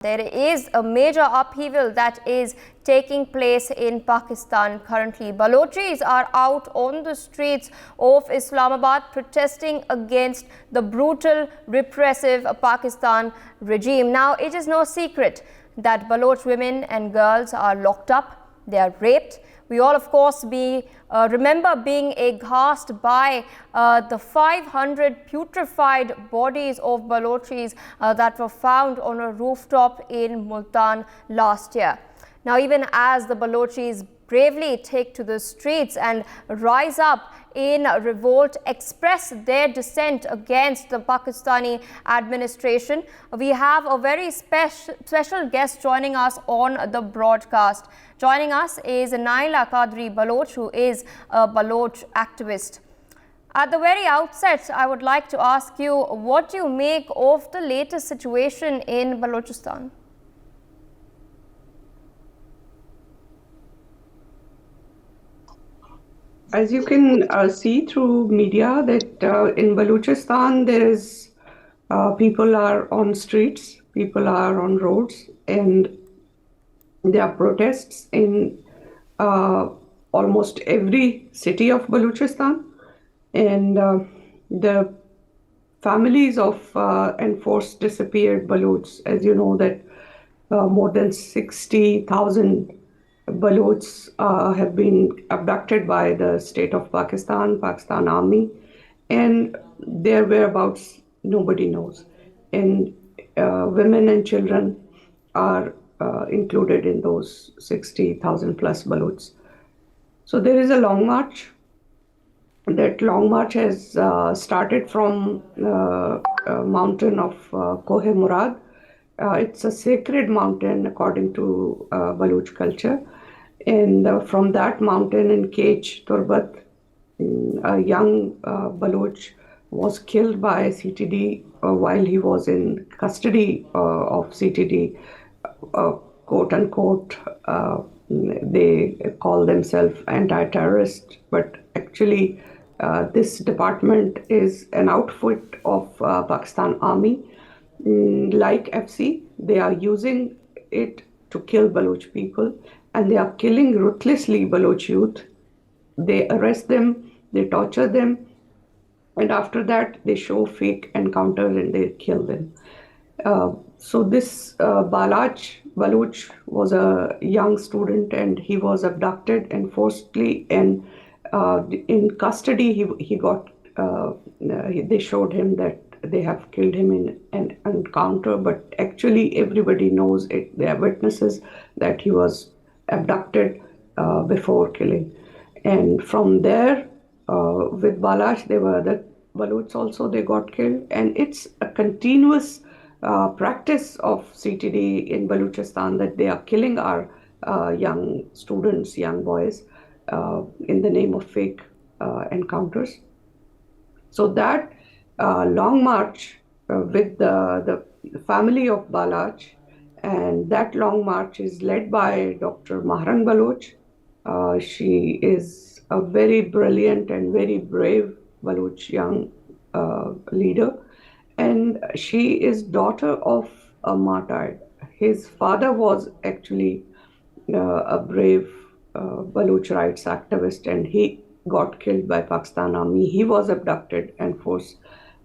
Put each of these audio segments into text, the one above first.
There is a major upheaval that is taking place in Pakistan currently. Balochis are out on the streets of Islamabad protesting against the brutal, repressive Pakistan regime. Now, it is no secret that Baloch women and girls are locked up, they are raped. We all, of course, remember being aghast by the 500 putrefied bodies of Balochis that were found on a rooftop in Multan last year. Now, even as the Balochis bravely take to the streets and rise up in revolt, express their dissent against the Pakistani administration, we have a very special guest joining us on the broadcast. Joining us is Naela Quadri Baloch, who is a Baloch activist. At the very outset, I would like to ask you, what do you make of the latest situation in Balochistan? As you can see through media, that in Balochistan there is people are on streets, people are on roads, and there are protests in almost every city of Balochistan. And the families of enforced disappeared Balochs, as you know, that more than 60,000 Balochs have been abducted by the state of Pakistan Army, and their whereabouts nobody knows. And women and children are included in those 60,000 plus Balochs. So there is a long march. That long march has started from mountain of Kohe Murad. It's a sacred mountain according to Baloch culture. And from that mountain in Kech, Turbat, a young Baloch was killed by CTD while he was in custody of CTD, quote unquote. They call themselves anti-terrorist, but actually this department is an outfit of Pakistan Army. Like FC, they are using it to kill Baloch people, and they are killing ruthlessly Baloch youth. They arrest them, they torture them, and after that they show fake encounters and they kill them. So this Baloch was a young student, and he was abducted and forcibly, and in custody he got. They showed him that they have killed him in an encounter, but actually everybody knows it. There are witnesses that he was abducted before killing. And from there, with Baloch, there were other Balochs also, they got killed. And it's a continuous practice of CTD in Balochistan that they are killing our young students, young boys, in the name of fake encounters. So that long march with the family of Baloch, and that long march is led by Dr. Mahrang Baloch. She is a very brilliant and very brave Baloch young leader, and she is daughter of a martyr. His father was actually a brave Baloch rights activist, and he got killed by Pakistan Army. He was abducted and forced,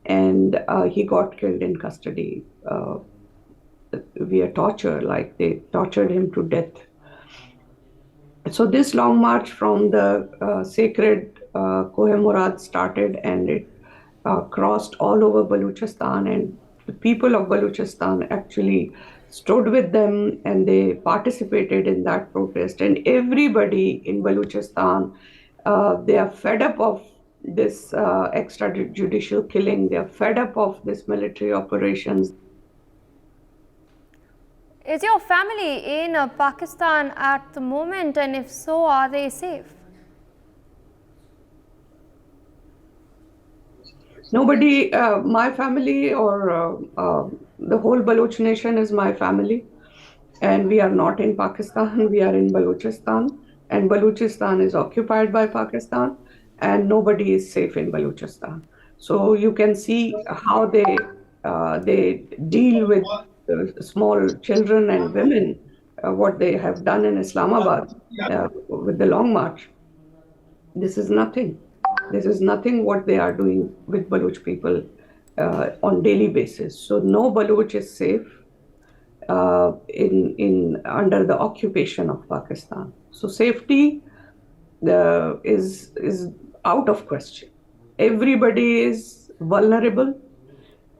and he got killed in custody via torture, like they tortured him to death. So this long march from the sacred Kohe Murad started, and it crossed all over Balochistan, and the people of Balochistan actually stood with them, and they participated in that protest. And everybody in Balochistan, they are fed up of this extrajudicial killing. They are fed up of this military operations. Is your family in Pakistan at the moment, and if so, are they safe? Nobody, my family or the whole Baloch nation is my family, and we are not in Pakistan, we are in Balochistan, and Balochistan is occupied by Pakistan, and nobody is safe in Balochistan. So you can see how they deal with small children and women, what they have done in Islamabad with the Long March. This is nothing. This is nothing what they are doing with Baloch people on daily basis. So no Baloch is safe in under the occupation of Pakistan. So safety is out of question. Everybody is vulnerable,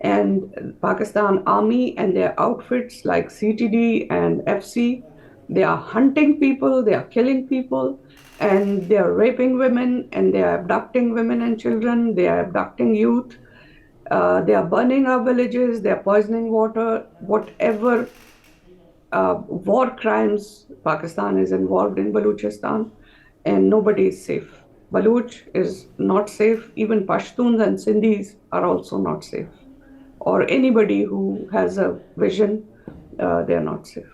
and Pakistan Army and their outfits like CTD and FC, they are hunting people, they are killing people, and they are raping women, and they are abducting women and children, they are abducting youth, they are burning our villages, they are poisoning water, whatever war crimes Pakistan is involved in Balochistan, and nobody is safe. Baloch is not safe. Even Pashtuns and Sindhis are also not safe. Or anybody who has a vision, they are not safe.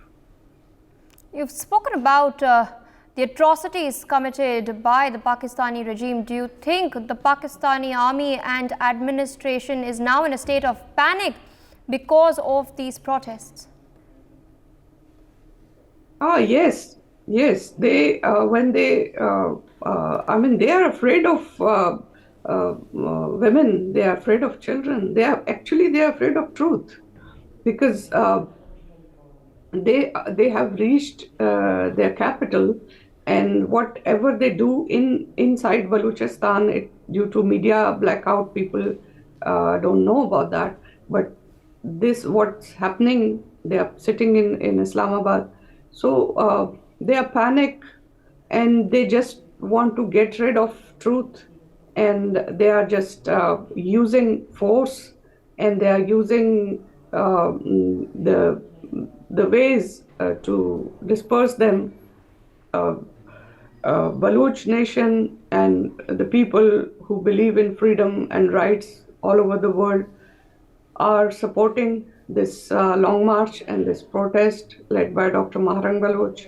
You've spoken about the atrocities committed by the Pakistani regime. Do you think the Pakistani army and administration is now in a state of panic because of these protests? Yes, yes. They when they, I mean, they are afraid of women. They are afraid of children. They are afraid of truth, because they have reached their capital, and whatever they do inside Balochistan, due to media blackout, people don't know about that. But this what's happening. They are sitting in Islamabad, so they are panic, and they just want to get rid of truth, and they are just using force, and they are using the ways to disperse them. Baloch nation and the people who believe in freedom and rights all over the world are supporting this long march and this protest led by Dr. Maharang Baloch.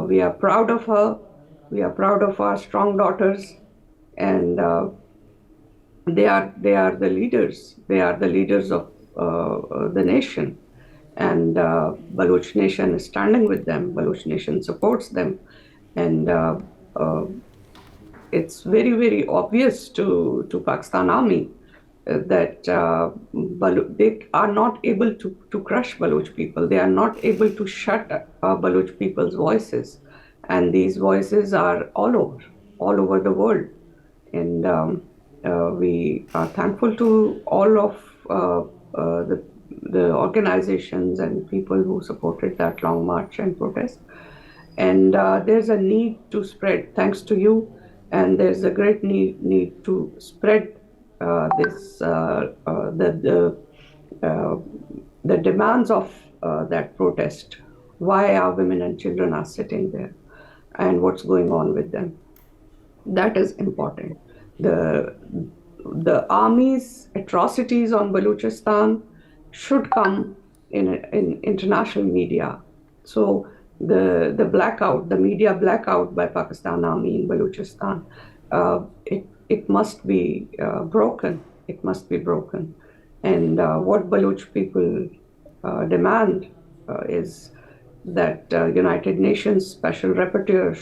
We are proud of her. We are proud of our strong daughters, and they are the leaders. They are the leaders of the nation, and Baloch nation is standing with them. Baloch nation supports them, and it's very, very obvious to Pakistan Army that they are not able to crush Baloch people. They are not able to shut Baloch people's voices, and these voices are all over the world. And we are thankful to all of the organizations and people who supported that long march and protest. And there's a need to spread, thanks to you, and there's a great need to spread the demands of that protest. Why our women and children are sitting there, and what's going on with them. That is important. The army's atrocities on Balochistan should come in international media. So the blackout, the media blackout by Pakistan Army in Balochistan, it must be broken. It must be broken. And what Baloch people demand is that United Nations Special Rapporteur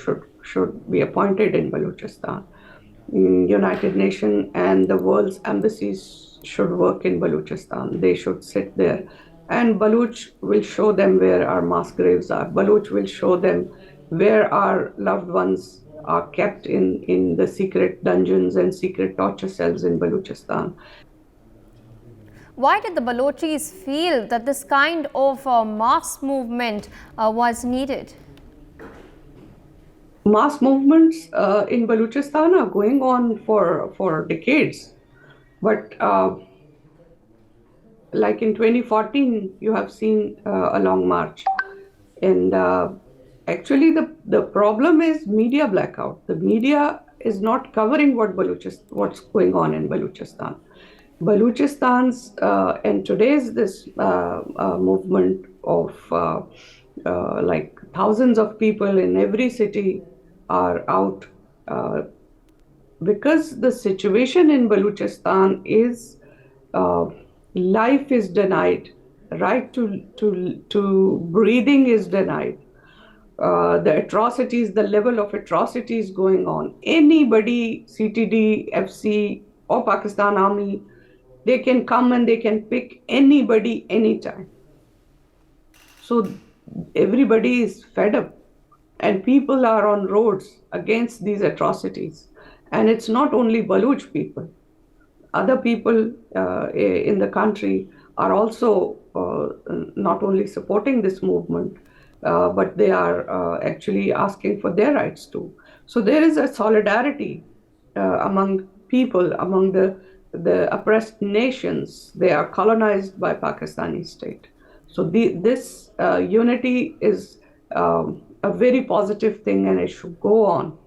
should be appointed in Balochistan. United Nations and the world's embassies should work in Balochistan. They should sit there. And Baloch will show them where our mass graves are. Baloch will show them where our loved ones are kept in the secret dungeons and secret torture cells in Balochistan. Why did the Balochis feel that this kind of mass movement was needed? Mass movements in Balochistan are going on for decades. But like in 2014, you have seen a long march. And actually, the problem is media blackout. The media is not covering what's going on in Balochistan. Balochistan's and today's this movement of like thousands of people in every city are out because the situation in Balochistan is life is denied. right to breathing is denied. The atrocities, the level of atrocities going on. Anybody, CTD, FC, or Pakistan Army, they can come and they can pick anybody anytime. So everybody is fed up, and people are on roads against these atrocities. And it's not only Baloch people. Other people in the country are also not only supporting this movement, but they are actually asking for their rights too. So there is a solidarity among people, among the oppressed nations. They are colonized by Pakistani state. So this unity is a very positive thing, and it should go on.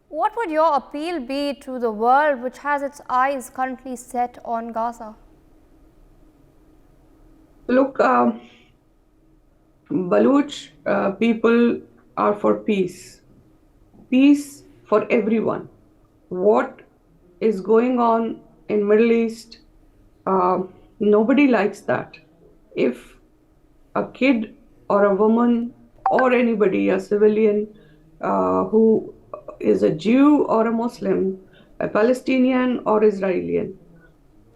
What would your appeal be to the world which has its eyes currently set on Gaza? Look, Baloch people are for peace. Peace for everyone. What is going on in Middle East, nobody likes that. If a kid or a woman or anybody, a civilian who is a Jew or a Muslim, a Palestinian or Israeli,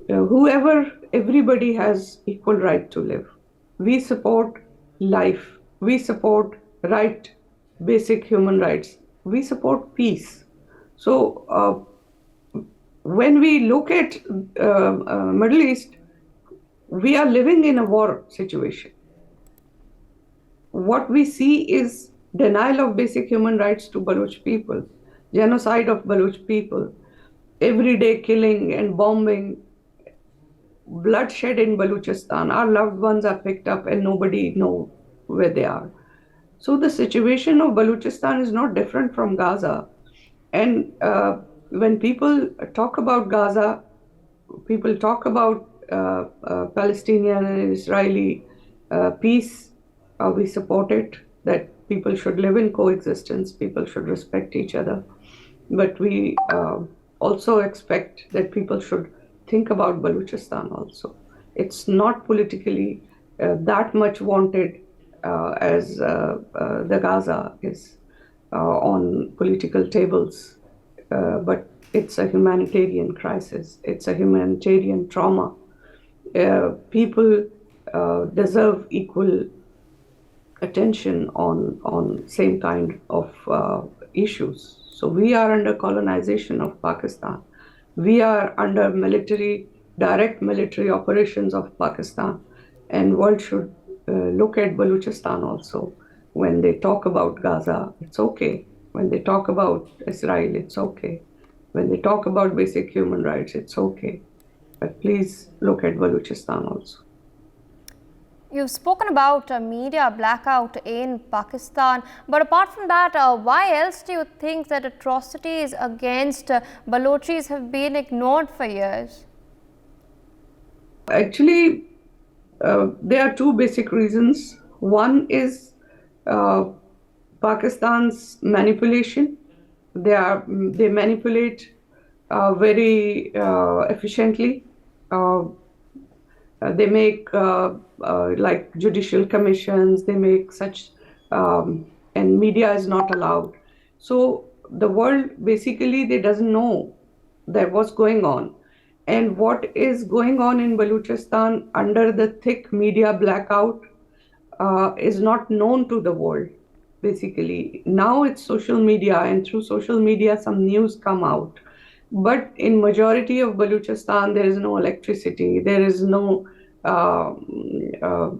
whoever, everybody has equal right to live. We support life. We support right, basic human rights. We support peace. So when we look at Middle East, we are living in a war situation. What we see is denial of basic human rights to Baloch people, genocide of Baloch people, everyday killing and bombing, bloodshed in Balochistan. Our loved ones are picked up and nobody knows where they are. So the situation of Balochistan is not different from Gaza. And when people talk about Gaza, people talk about Palestinian and Israeli peace. We support it, that people should live in coexistence, people should respect each other. But we also expect that people should think about Balochistan also. It's not politically that much wanted as the Gaza is on political tables, but it's a humanitarian crisis. It's a humanitarian trauma. People deserve equal attention on same kind of issues. So we are under colonization of Pakistan. We are under direct military operations of Pakistan, and world should look at Balochistan also. When they talk about Gaza, it's okay. When they talk about Israel, it's okay. When they talk about basic human rights, it's okay. But please look at Balochistan also. You've spoken about media blackout in Pakistan, but apart from that, why else do you think that atrocities against Balochis have been ignored for years? Actually, there are two basic reasons. One is Pakistan's manipulation. They manipulate very efficiently. They make like judicial commissions. They make such, and media is not allowed. So the world basically they doesn't know that what's going on. And what is going on in Balochistan under the thick media blackout is not known to the world, basically. Now it's social media, and through social media some news come out. But in majority of Balochistan, there is no electricity, there is no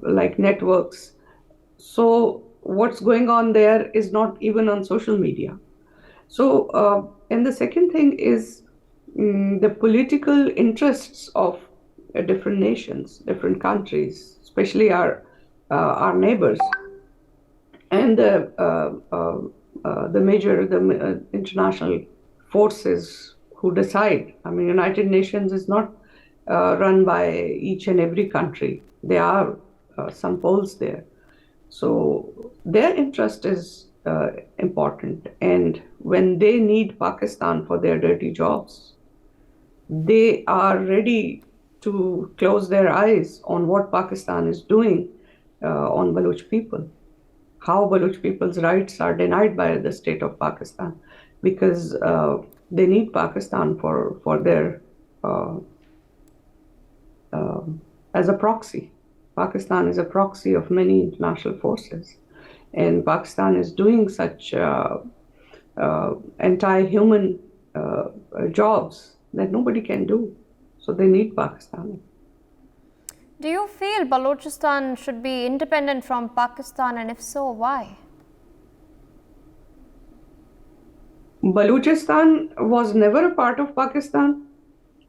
like networks. So what's going on there is not even on social media. So, and the second thing is the political interests of different nations, different countries, especially our neighbors, and the major international forces who decide. I mean, United Nations is not run by each and every country. There are some polls there. So their interest is important. And when they need Pakistan for their dirty jobs, they are ready to close their eyes on what Pakistan is doing on Baloch people, how Baloch people's rights are denied by the state of Pakistan, because they need Pakistan for their as a proxy. Pakistan is a proxy of many international forces, and Pakistan is doing such anti-human jobs that nobody can do. So they need Pakistan. Do you feel Balochistan should be independent from Pakistan, and if so, why? Balochistan was never a part of Pakistan,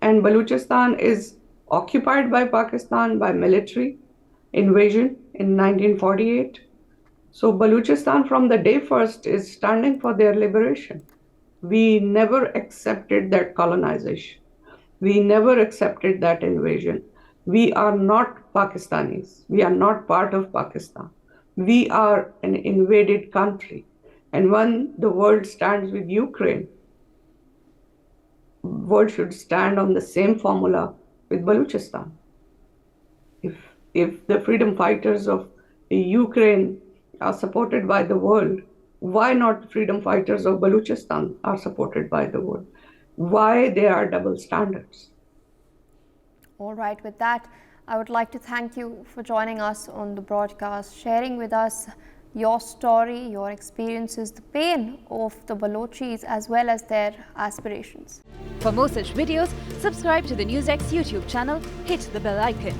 and Balochistan is occupied by Pakistan by military invasion in 1948. So Balochistan from the day first is standing for their liberation. We never accepted that colonization. We never accepted that invasion. We are not Pakistanis. We are not part of Pakistan. We are an invaded country. And when the world stands with Ukraine, the world should stand on the same formula with Balochistan. If the freedom fighters of Ukraine are supported by the world, why not the freedom fighters of Balochistan are supported by the world? Why there are double standards? All right, with that, I would like to thank you for joining us on the broadcast, sharing with us your story, your experiences, the pain of the Balochis as well as their aspirations. For more such videos, subscribe to the NewsX YouTube channel, hit the bell icon.